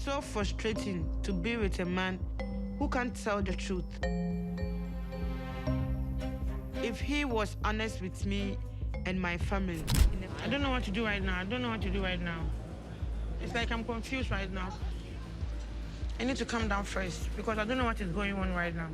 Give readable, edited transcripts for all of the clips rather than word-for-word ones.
so frustrating to be with a man who can't tell the truth. If he was honest with me and my family. I don't know what to do right now. It's like I'm confused right now. I need to calm down first because I don't know what is going on right now.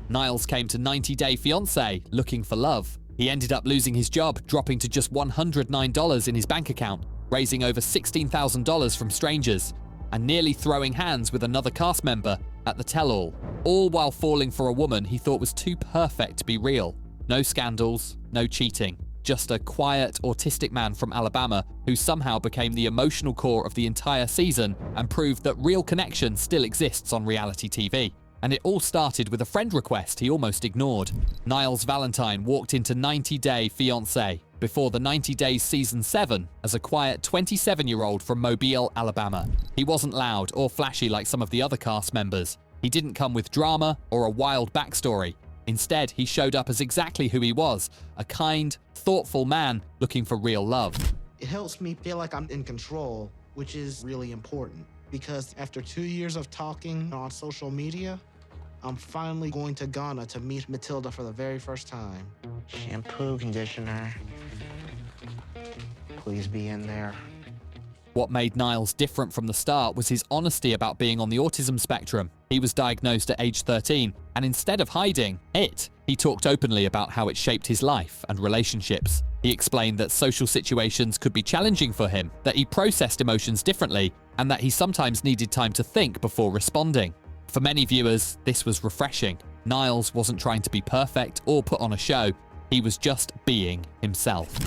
Niles came to 90 Day Fiancé looking for love. He ended up losing his job, dropping to just $109 in his bank account, raising over $16,000 from strangers, and nearly throwing hands with another cast member at the tell-all, all while falling for a woman he thought was too perfect to be real. No scandals, no cheating, just a quiet, autistic man from Alabama who somehow became the emotional core of the entire season and proved that real connection still exists on reality TV. And it all started with a friend request he almost ignored. Niles Valentine walked into 90 Day Fiancé before the 90 Days Season 7 as a quiet 27-year-old from Mobile, Alabama. He wasn't loud or flashy like some of the other cast members. He didn't come with drama or a wild backstory. Instead, he showed up as exactly who he was, a kind, thoughtful man looking for real love. It helps me feel like I'm in control, which is really important. Because after 2 years of talking on social media, I'm finally going to Ghana to meet Matilda for the very first time. Shampoo, conditioner. Please be in there. What made Niles different from the start was his honesty about being on the autism spectrum. He was diagnosed at age 13, and instead of hiding it, he talked openly about how it shaped his life and relationships. He explained that social situations could be challenging for him, that he processed emotions differently, and that he sometimes needed time to think before responding. For many viewers, this was refreshing. Niles wasn't trying to be perfect or put on a show. He was just being himself.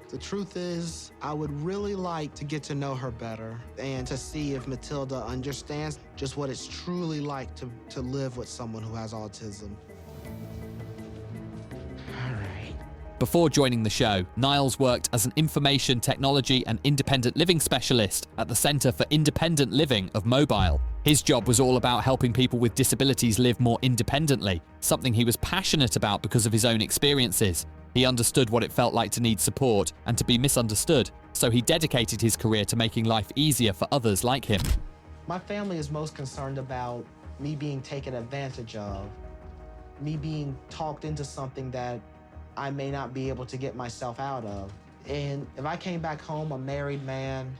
The truth is, I would really like to get to know her better and to see if Matilda understands just what it's truly like to live with someone who has autism. All right. Before joining the show, Niles worked as an information technology and independent living specialist at the Center for Independent Living of Mobile. His job was all about helping people with disabilities live more independently, something he was passionate about because of his own experiences. He understood what it felt like to need support and to be misunderstood, so he dedicated his career to making life easier for others like him. My family is most concerned about me being taken advantage of, me being talked into something that I may not be able to get myself out of. And if I came back home a married man.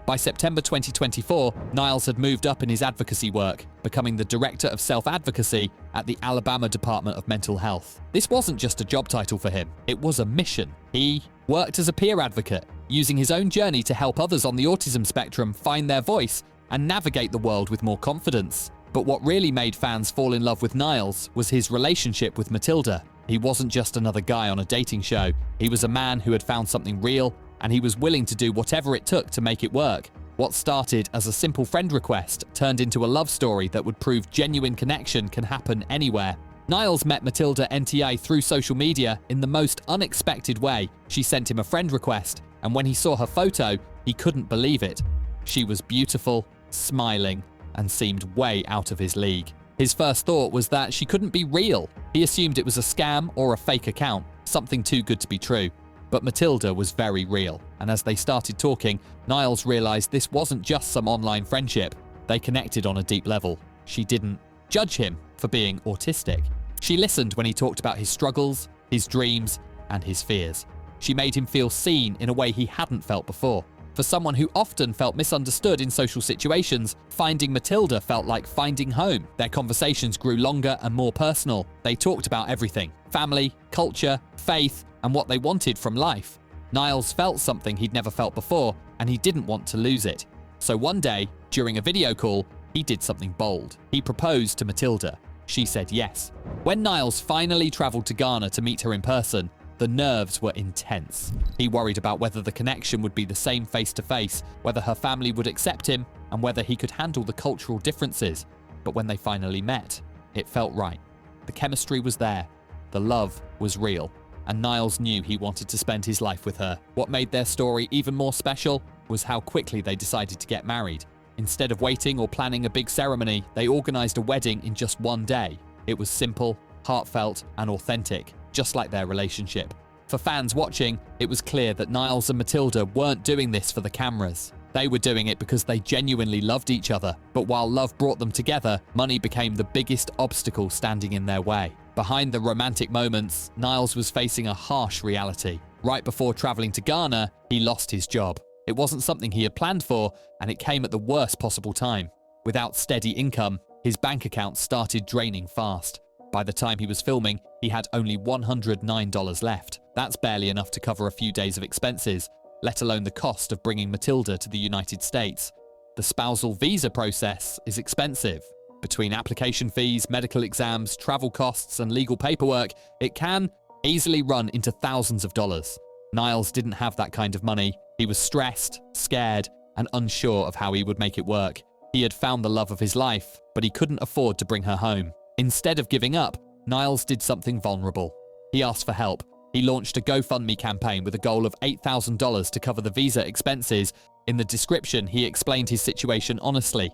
By September 2024, Niles had moved up in his advocacy work, becoming the Director of Self-Advocacy at the Alabama Department of Mental Health. This wasn't just a job title for him, it was a mission. He worked as a peer advocate, using his own journey to help others on the autism spectrum find their voice and navigate the world with more confidence. But what really made fans fall in love with Niles was his relationship with Matilda. He wasn't just another guy on a dating show. He was a man who had found something real, and he was willing to do whatever it took to make it work. What started as a simple friend request turned into a love story that would prove genuine connection can happen anywhere. Niles met Matilda NTI through social media in the most unexpected way. She sent him a friend request, and when he saw her photo, he couldn't believe it. She was beautiful, smiling, and seemed way out of his league. His first thought was that she couldn't be real. He assumed it was a scam or a fake account, something too good to be true. But Matilda was very real, and as they started talking, Niles realized this wasn't just some online friendship. They connected on a deep level. She didn't judge him for being autistic. She listened when he talked about his struggles, his dreams, and his fears. She made him feel seen in a way he hadn't felt before. For someone who often felt misunderstood in social situations, finding Matilda felt like finding home. Their conversations grew longer and more personal. They talked about everything: family, culture, faith, and what they wanted from life. Niles felt something he'd never felt before, and he didn't want to lose it. So one day, during a video call, he did something bold. He proposed to Matilda. She said yes. When Niles finally traveled to Ghana to meet her in person, the nerves were intense. He worried about whether the connection would be the same face-to-face, whether her family would accept him, and whether he could handle the cultural differences. But when they finally met, it felt right. The chemistry was there. The love was real. And Niles knew he wanted to spend his life with her. What made their story even more special was how quickly they decided to get married. Instead of waiting or planning a big ceremony, they organized a wedding in just one day. It was simple, heartfelt, and authentic, just like their relationship. For fans watching, it was clear that Niles and Matilda weren't doing this for the cameras. They were doing it because they genuinely loved each other. But while love brought them together, money became the biggest obstacle standing in their way. Behind the romantic moments, Niles was facing a harsh reality. Right before traveling to Ghana, he lost his job. It wasn't something he had planned for, and it came at the worst possible time. Without steady income, his bank account started draining fast. By the time he was filming, he had only $109 left. That's barely enough to cover a few days of expenses, let alone the cost of bringing Matilda to the United States. The spousal visa process is expensive. Between application fees, medical exams, travel costs, and legal paperwork, it can easily run into thousands of dollars. Niles didn't have that kind of money. He was stressed, scared, and unsure of how he would make it work. He had found the love of his life, but he couldn't afford to bring her home. Instead of giving up, Niles did something vulnerable. He asked for help. He launched a GoFundMe campaign with a goal of $8,000 to cover the visa expenses. In the description, he explained his situation honestly.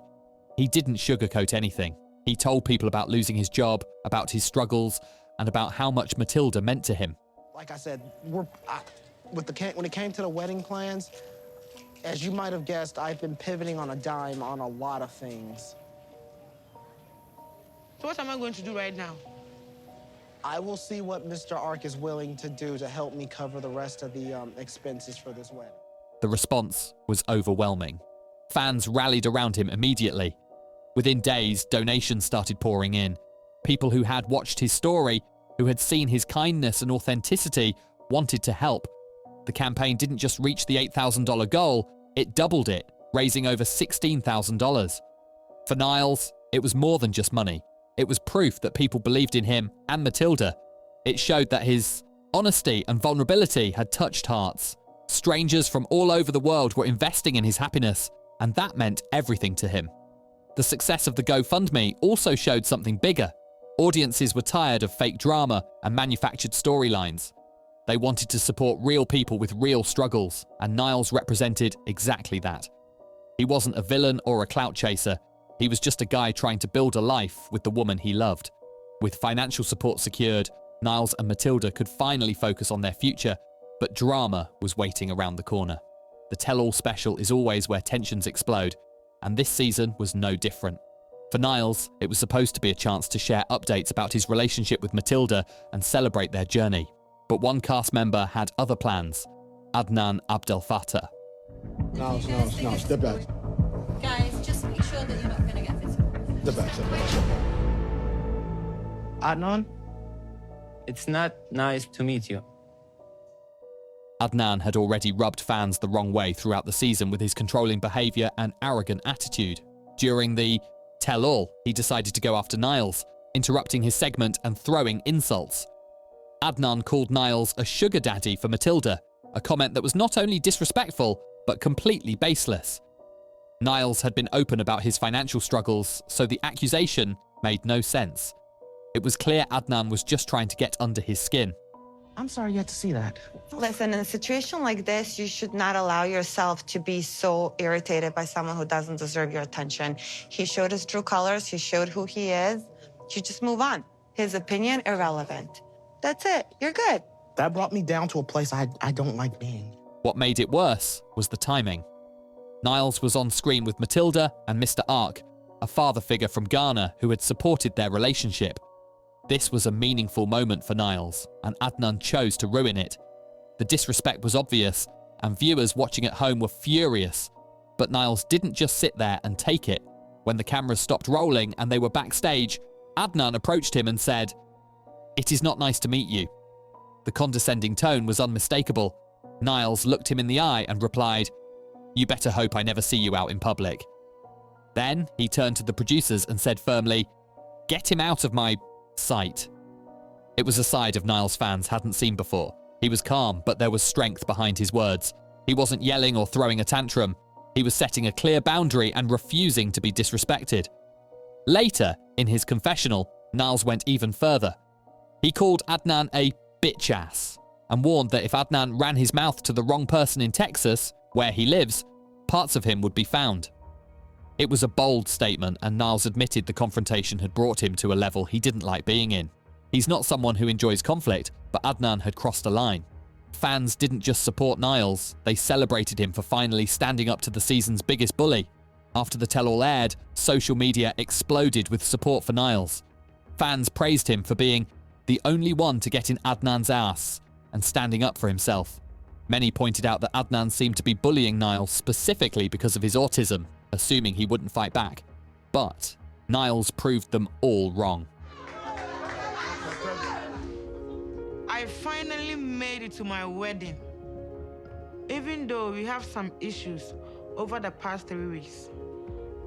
He didn't sugarcoat anything. He told people about losing his job, about his struggles, and about how much Matilda meant to him. Like I said, when it came to the wedding plans, as you might have guessed, I've been pivoting on a dime on a lot of things. So what am I going to do right now? I will see what Mr. Ark is willing to do to help me cover the rest of the expenses for this wedding. The response was overwhelming. Fans rallied around him immediately. Within days, donations started pouring in. People who had watched his story, who had seen his kindness and authenticity, wanted to help. The campaign didn't just reach the $8,000 goal, it doubled it, raising over $16,000. For Niles, it was more than just money. It was proof that people believed in him and Matilda. It showed that his honesty and vulnerability had touched hearts. Strangers from all over the world were investing in his happiness, and that meant everything to him. The success of the GoFundMe also showed something bigger. Audiences were tired of fake drama and manufactured storylines. They wanted to support real people with real struggles, and Niles represented exactly that. He wasn't a villain or a clout chaser. He was just a guy trying to build a life with the woman he loved. With financial support secured, Niles and Matilda could finally focus on their future, but drama was waiting around the corner. The tell-all special is always where tensions explode, and this season was no different. For Niles, it was supposed to be a chance to share updates about his relationship with Matilda and celebrate their journey. But one cast member had other plans, Adnan Abdel Fattah. No, step back. Guys, just make sure that you're not going to get physical. Step back. Adnan? It's not nice to meet you. Adnan had already rubbed fans the wrong way throughout the season with his controlling behaviour and arrogant attitude. During the tell-all, he decided to go after Niles, interrupting his segment and throwing insults. Adnan called Niles a sugar daddy for Matilda, a comment that was not only disrespectful, but completely baseless. Niles had been open about his financial struggles, so the accusation made no sense. It was clear Adnan was just trying to get under his skin. I'm sorry you had to see that. Listen, in a situation like this, you should not allow yourself to be so irritated by someone who doesn't deserve your attention. He showed his true colors. He showed who he is. You just move on. His opinion, irrelevant. That's it. You're good. That brought me down to a place I don't like being. What made it worse was the timing. Niles was on screen with Matilda and Mr. Ark, a father figure from Ghana who had supported their relationship. This was a meaningful moment for Niles, and Adnan chose to ruin it. The disrespect was obvious, and viewers watching at home were furious. But Niles didn't just sit there and take it. When the cameras stopped rolling and they were backstage, Adnan approached him and said, "It is not nice to meet you." The condescending tone was unmistakable. Niles looked him in the eye and replied, "You better hope I never see you out in public." Then he turned to the producers and said firmly, "Get him out of my sight." It was a side of Niles fans hadn't seen before. He was calm, but there was strength behind his words. He wasn't yelling or throwing a tantrum. He was setting a clear boundary and refusing to be disrespected. Later, in his confessional, Niles went even further. He called Adnan a bitch ass and warned that if Adnan ran his mouth to the wrong person in Texas, where he lives, parts of him would be found. It was a bold statement, and Niles admitted the confrontation had brought him to a level he didn't like being in. He's not someone who enjoys conflict, but Adnan had crossed a line. Fans didn't just support Niles, they celebrated him for finally standing up to the season's biggest bully. After the tell-all aired, social media exploded with support for Niles. Fans praised him for being the only one to get in Adnan's ass and standing up for himself. Many pointed out that Adnan seemed to be bullying Niles specifically because of his autism, assuming he wouldn't fight back. But Niles proved them all wrong. I finally made it to my wedding. Even though we have some issues over the past 3 weeks,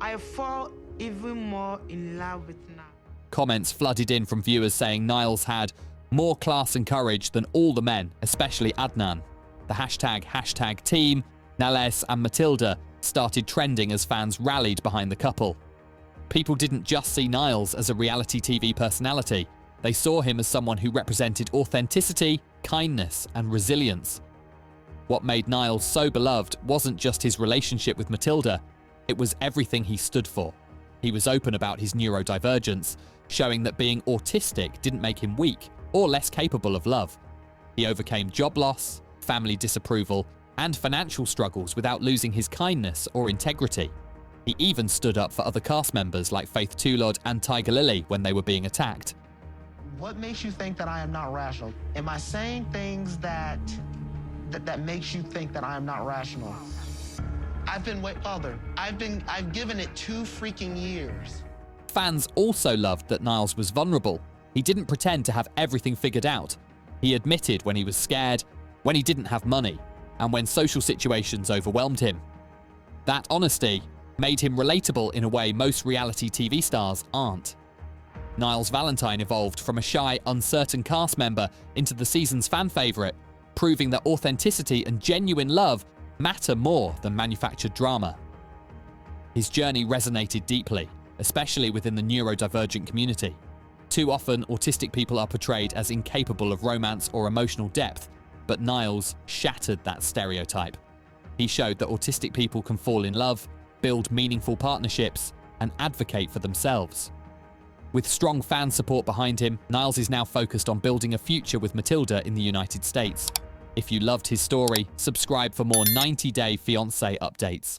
I fall even more in love with Niles. Comments flooded in from viewers saying Niles had more class and courage than all the men, especially Adnan. The hashtag team, Niles and Matilda started trending as fans rallied behind the couple. People didn't just see Niles as a reality TV personality. They saw him as someone who represented authenticity, kindness, and resilience. What made Niles so beloved wasn't just his relationship with Matilda, it was everything he stood for. He was open about his neurodivergence, showing that being autistic didn't make him weak or less capable of love. He overcame job loss, family disapproval, and financial struggles without losing his kindness or integrity. He even stood up for other cast members like Faith Tulod and Tiger Lily when they were being attacked. What makes you think that I am not rational? Am I saying things that makes you think that I am not rational? I've been way father. I've given it 2 freaking years. Fans also loved that Niles was vulnerable. He didn't pretend to have everything figured out. He admitted when he was scared, when he didn't have money, and when social situations overwhelmed him. That honesty made him relatable in a way most reality TV stars aren't. Niles Valentine evolved from a shy, uncertain cast member into the season's fan favorite, proving that authenticity and genuine love matter more than manufactured drama. His journey resonated deeply, especially within the neurodivergent community. Too often, autistic people are portrayed as incapable of romance or emotional depth, but Niles shattered that stereotype. He showed that autistic people can fall in love, build meaningful partnerships, and advocate for themselves. With strong fan support behind him, Niles is now focused on building a future with Matilda in the United States. If you loved his story, subscribe for more 90-day Fiancé updates.